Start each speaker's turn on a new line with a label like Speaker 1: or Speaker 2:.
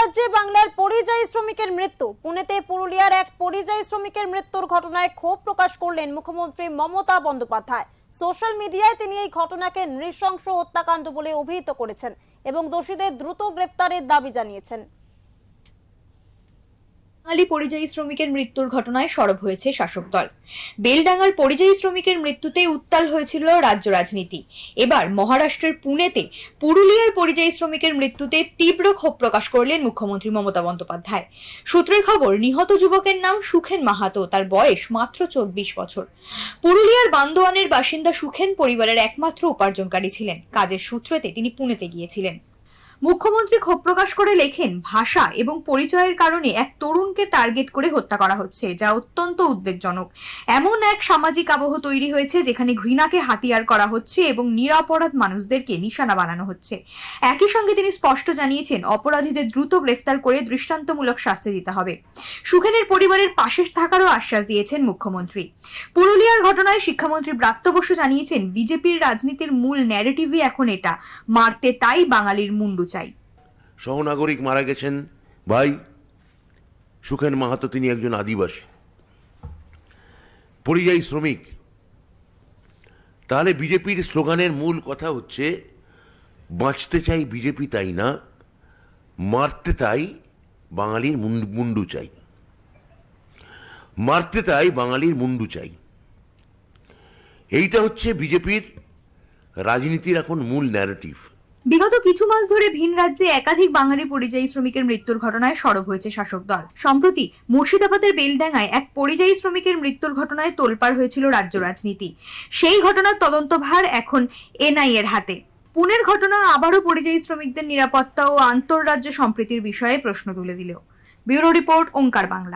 Speaker 1: রাজ্যে বাংলার পরিযায়ী শ্রমিকের মৃত্যু। পুনেতে পুরুলিয়ার এক পরিযায়ী শ্রমিকের মৃত্যুর ঘটনায় ক্ষোভ প্রকাশ করলেন মুখ্যমন্ত্রী মমতা বন্দ্যোপাধ্যায়। সোশ্যাল মিডিয়ায় তিনি এই ঘটনাকে নৃশংস হত্যাকাণ্ড বলে অভিহিত করেছেন এবং দোষীদের দ্রুত গ্রেফতারের দাবি জানিয়েছেন।
Speaker 2: বাঙালি পরিযায়ী শ্রমিকের মৃত্যুর ঘটনায় সরব হয়েছে শাসক দল। বেলডাঙ্গার পরিযায়ী শ্রমিকের মৃত্যুতে উত্তাল হয়েছিল রাজ্য রাজনীতি। এবার মহারাষ্ট্রের পুনেতে পুরুলিয়ার পরিযায়ী শ্রমিকের মৃত্যুতে তীব্র ক্ষোভ প্রকাশ করলেন মুখ্যমন্ত্রী মমতা বন্দ্যোপাধ্যায়। সূত্রের খবর, নিহত যুবকের নাম সুখেন মাহাতো, তার বয়স মাত্র 24 বছর। পুরুলিয়ার বান্দোয়ানের বাসিন্দা সুখেন পরিবারের একমাত্র উপার্জনকারী ছিলেন। কাজের সূত্রেতে তিনি পুনেতে গিয়েছিলেন। মুখ্যমন্ত্রী ক্ষোভ প্রকাশ করে লেখেন, ভাষা এবং পরিচয়ের কারণে এক তরুণকে টার্গেট করে হত্যা করা হচ্ছে, যা অত্যন্ত উদ্বেগজনক। এমন এক সামাজিক আবহ তৈরি হয়েছে যেখানে ঘৃণাকে হাতিয়ার করা হচ্ছে এবং নিরপরাধ মানুষদেরকে নিশানা বানানো হচ্ছে। একই সঙ্গে তিনি স্পষ্ট জানিয়েছেন, অপরাধীদের দ্রুত গ্রেফতার করে দৃষ্টান্তমূলক শাস্তি দিতে হবে। সুখেনের পরিবারের পাশে থাকারও আশ্বাস দিয়েছেন মুখ্যমন্ত্রী। পুরুলিয়ার ঘটনায় শিক্ষামন্ত্রী ব্রাত্য বসু জানিয়েছেন, বিজেপির রাজনীতির মূল ন্যারেটিভই এখন এটা, মারতে তাই বাঙালির মুন্ডু চাই।
Speaker 3: সহনাগরিক মারা গেছেন ভাই সুখেন মাহাতো, তিনি একজন আদিবাসী পরিযায়ী শ্রমিক। তাহলে বিজেপির স্লোগানের মূল কথা হচ্ছে, বাঁচতে চাই বিজেপি তাই না, মারতে তাই বাঙালির মুন্ডু চাই। মারতে তাই বাঙালির মুন্ডু চাই, এইটা হচ্ছে বিজেপির রাজনীতির এখন মূল ন্যারেটিভ।
Speaker 2: বিগত কিছু মাস ধরে ভিন রাজ্যে একাধিক বাঙালি পরিযায়ী শ্রমিকের মৃত্যুর ঘটনায় সরব হয়েছে শাসক দল। সম্প্রতি মুর্শিদাবাদের বেলডাঙ্গায় এক পরিযায়ী শ্রমিকের মৃত্যুর ঘটনায় তোলপাড় হয়েছিল রাজ্য রাজনীতি। সেই ঘটনার তদন্তভার এখন এনআইএ এর হাতে। পুনের ঘটনা আবারও পরিযায়ী শ্রমিকদের নিরাপত্তা ও আন্তঃরাজ্য সম্প্রীতির বিষয়ে প্রশ্ন তুলে দিল। ব্যুরো রিপোর্ট, ওঙ্কার বাংলা।